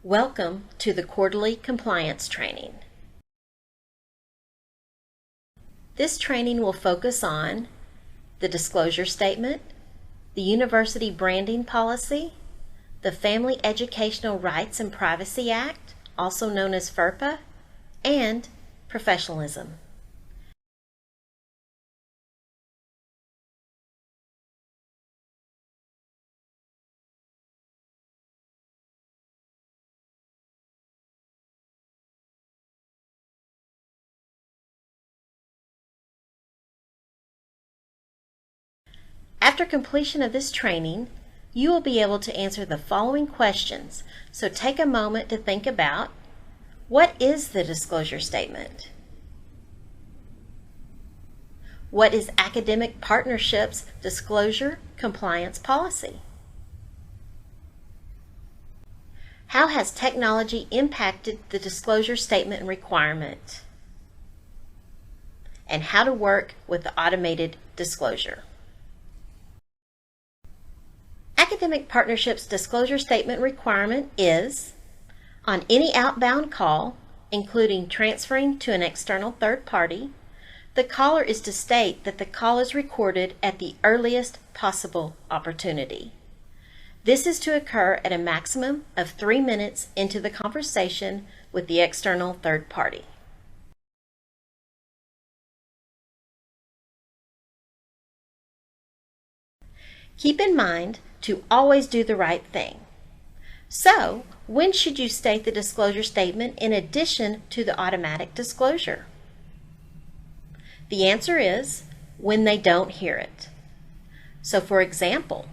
Welcome to the quarterly compliance training. This training will focus on the disclosure statement, the university branding policy, the Family Educational Rights and Privacy Act, also known as FERPA, and professionalism. After completion of this training, you will be able to answer the following questions, so take a moment to think about: what is the disclosure statement? What is Academic Partnerships Disclosure Compliance Policy? How has technology impacted the disclosure statement requirement? And how to work with the automated disclosure. Academic Partnerships Disclosure Statement requirement is: on any outbound call, including transferring to an external third party, the caller is to state that the call is recorded at the earliest possible opportunity. This is to occur at a maximum of 3 minutes into the conversation with the external third party. Keep in mind to always do the right thing. So, when should you state the disclosure statement in addition to the automatic disclosure? The answer is when they don't hear it. So, for example,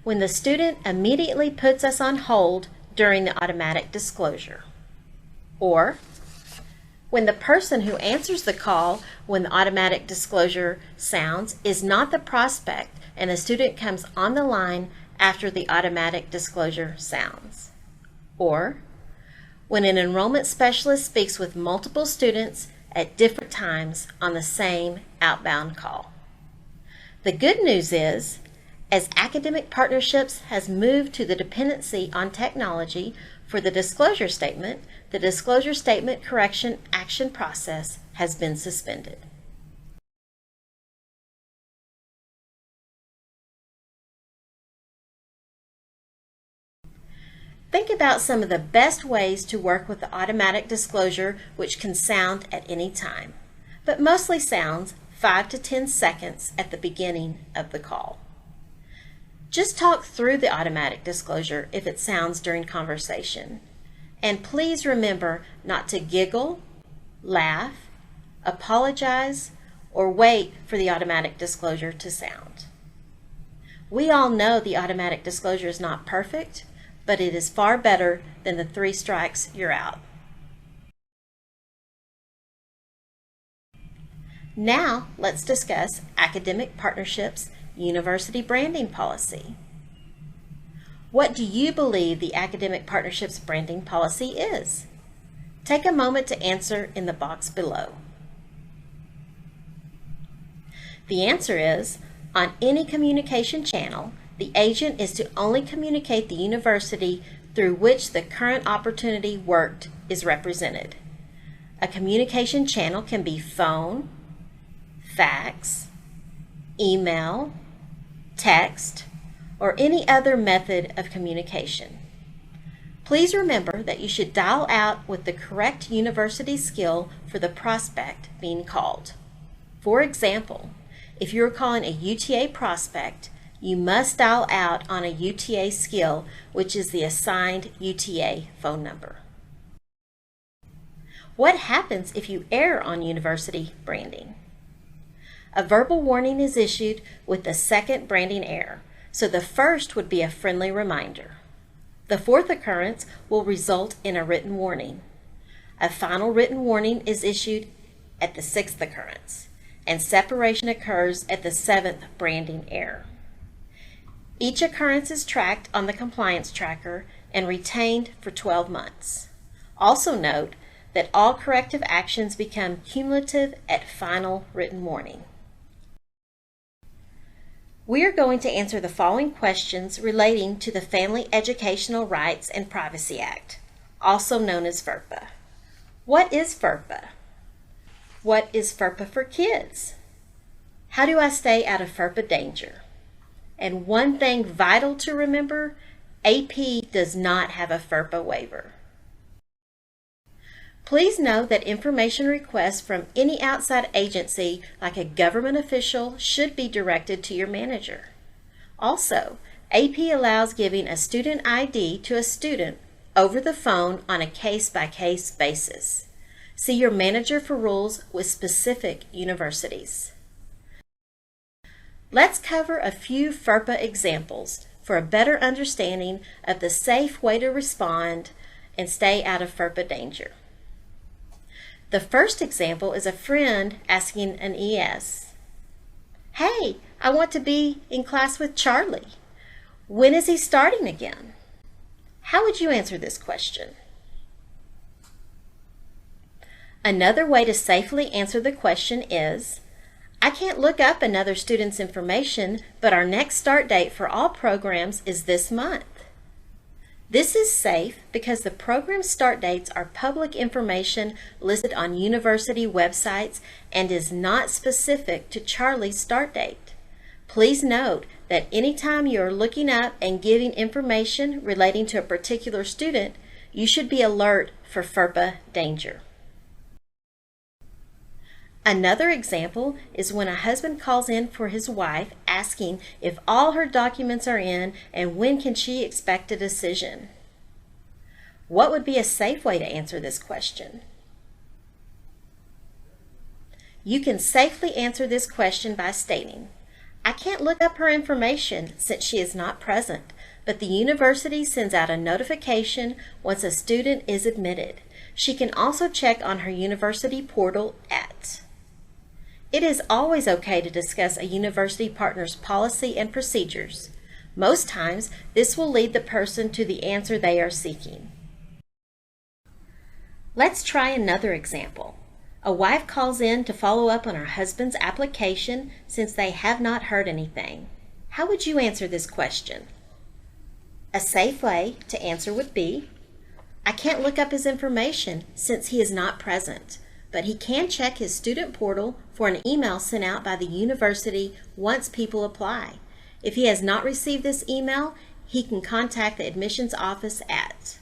when the student immediately puts us on hold during the automatic disclosure, or when the person who answers the call when the automatic disclosure sounds is not the prospect and the student comes on the line after the automatic disclosure sounds, or when an enrollment specialist speaks with multiple students at different times on the same outbound call. The good news is, as Academic Partnerships has moved to the dependency on technology for the disclosure statement, the disclosure statement correction action process has been suspended. Think about some of the best ways to work with the automatic disclosure, which can sound at any time, but mostly sounds 5 to 10 seconds at the beginning of the call. Just talk through the automatic disclosure if it sounds during conversation. And please remember not to giggle, laugh, apologize, or wait for the automatic disclosure to sound. We all know the automatic disclosure is not perfect, but it is far better than the 3 strikes, you're out. Now let's discuss Academic Partnerships University Branding Policy. What do you believe the Academic Partnerships Branding Policy is? Take a moment to answer in the box below. The answer is, on any communication channel, the agent is to only communicate the university through which the current opportunity worked is represented. A communication channel can be phone, fax, email, text, or any other method of communication. Please remember that you should dial out with the correct university skill for the prospect being called. For example, if you're calling a UTA prospect, you must dial out on a UTA skill, which is the assigned UTA phone number. What happens if you err on university branding? A verbal warning is issued with the second branding error, so the first would be a friendly reminder. The fourth occurrence will result in a written warning. A final written warning is issued at the 6th occurrence, and separation occurs at the 7th branding error. Each occurrence is tracked on the compliance tracker and retained for 12 months. Also note that all corrective actions become cumulative at final written warning. We are going to answer the following questions relating to the Family Educational Rights and Privacy Act. also known as FERPA. What is FERPA? What is FERPA for kids? How do I stay out of FERPA danger? And one thing vital to remember, AP does not have a FERPA waiver. Please know that information requests from any outside agency, like a government official, should be directed to your manager. Also, AP allows giving a student ID to a student over the phone on a case-by-case basis. See your manager for rules with specific universities. Let's cover a few FERPA examples for a better understanding of the safe way to respond and stay out of FERPA danger. The first example is a friend asking an ES, "Hey, I want to be in class with Charlie. When is he starting again?" How would you answer this question? Another way to safely answer the question is, "I can't look up another student's information, but our next start date for all programs is this month." This is safe because the program start dates are public information listed on university websites and is not specific to Charlie's start date. Please note that anytime you are looking up and giving information relating to a particular student, you should be alert for FERPA danger. Another example is when a husband calls in for his wife asking if all her documents are in and when can she expect a decision. What would be a safe way to answer this question? You can safely answer this question by stating, "I can't look up her information since she is not present, but the university sends out a notification once a student is admitted. She can also check on her university portal at." It is always okay to discuss a university partner's policy and procedures. Most times, this will lead the person to the answer they are seeking. Let's try another example. A wife calls in to follow up on her husband's application since they have not heard anything. How would you answer this question? A safe way to answer would be, "I can't look up his information since he is not present, but he can check his student portal for an email sent out by the university once people apply. If he has not received this email, he can contact the admissions office at."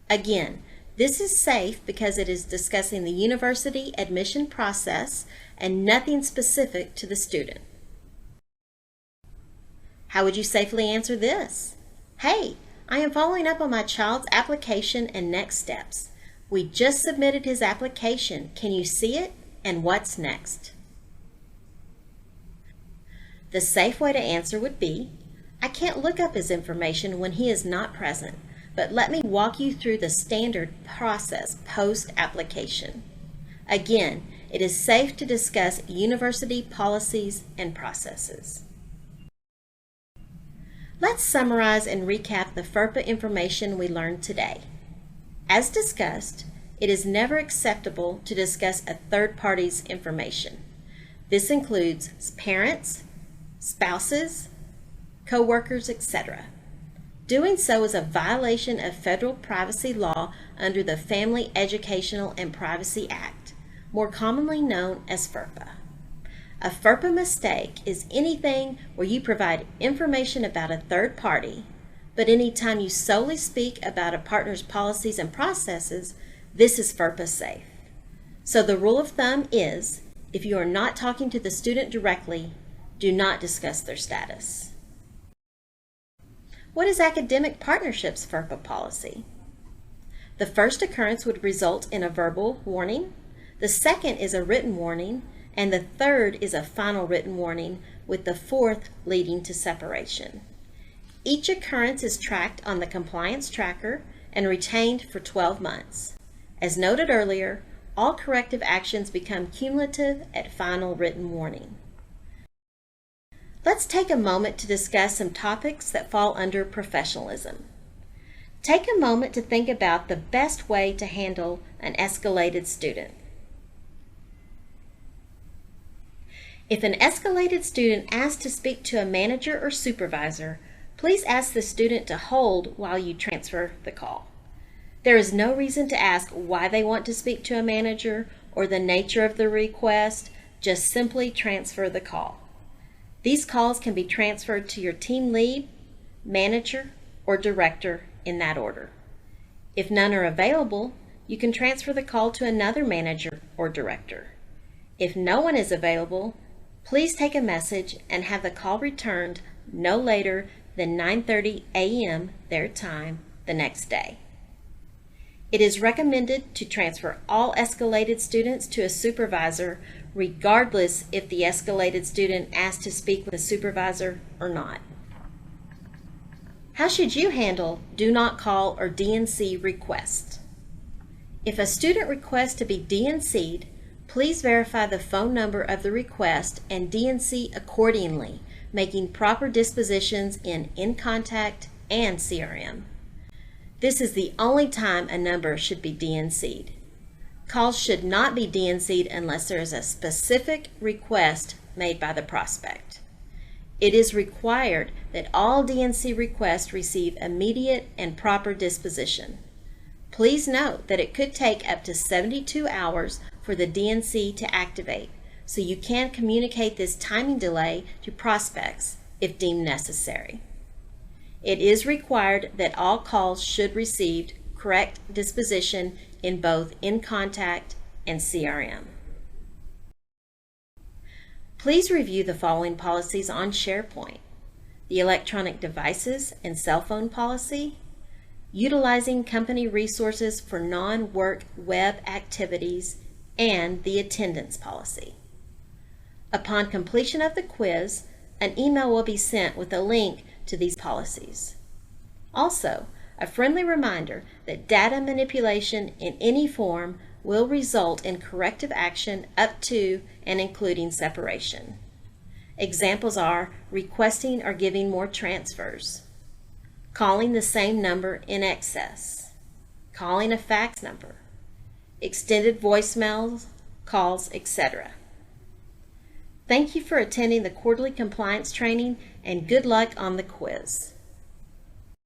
Again, this is safe because it is discussing the university admission process and nothing specific to the student. How would you safely answer this? "Hey, I am following up on my child's application and next steps. We just submitted his application. Can you see it? And what's next?" The safe way to answer would be, "I can't look up his information when he is not present, but let me walk you through the standard process post-application." Again, it is safe to discuss university policies and processes. Let's summarize and recap the FERPA information we learned today. As discussed, it is never acceptable to discuss a third party's information. This includes parents, spouses, co-workers, etc. Doing so is a violation of federal privacy law under the Family Educational and Privacy Act, more commonly known as FERPA. A FERPA mistake is anything where you provide information about a third party, but anytime you solely speak about a partner's policies and processes, this is FERPA safe. So the rule of thumb is, if you are not talking to the student directly, do not discuss their status. What is academic partnerships FERPA policy? The first occurrence would result in a verbal warning, the second is a written warning, and the third is a final written warning, with the fourth leading to separation. Each occurrence is tracked on the compliance tracker and retained for 12 months. As noted earlier, all corrective actions become cumulative at final written warning. Let's take a moment to discuss some topics that fall under professionalism. Take a moment to think about the best way to handle an escalated student. If an escalated student asks to speak to a manager or supervisor, please ask the student to hold while you transfer the call. There is no reason to ask why they want to speak to a manager or the nature of the request. Just simply transfer the call. These calls can be transferred to your team lead, manager, or director in that order. If none are available, you can transfer the call to another manager or director. If no one is available, please take a message and have the call returned no later than 9:30 a.m. their time the next day. It is recommended to transfer all escalated students to a supervisor, regardless if the escalated student asked to speak with a supervisor or not. How should you handle do not call or D&C requests? If a student requests to be D&C'd, please verify the phone number of the request and D&C accordingly, making proper dispositions in InContact and CRM. This is the only time a number should be D&C'd. Calls should not be D&C'd unless there is a specific request made by the prospect. It is required that all D&C requests receive immediate and proper disposition. Please note that it could take up to 72 hours for the D&C to activate, so you can communicate this timing delay to prospects if deemed necessary. It is required that all calls should receive correct disposition in both InContact and CRM. Please review the following policies on SharePoint: the electronic devices and cell phone policy, utilizing company resources for non-work web activities, and the attendance policy. Upon completion of the quiz, an email will be sent with a link to these policies. Also, a friendly reminder that data manipulation in any form will result in corrective action up to and including separation. Examples are requesting or giving more transfers, calling the same number in excess, calling a fax number, extended voicemails, calls, etc. Thank you for attending the quarterly compliance training and good luck on the quiz.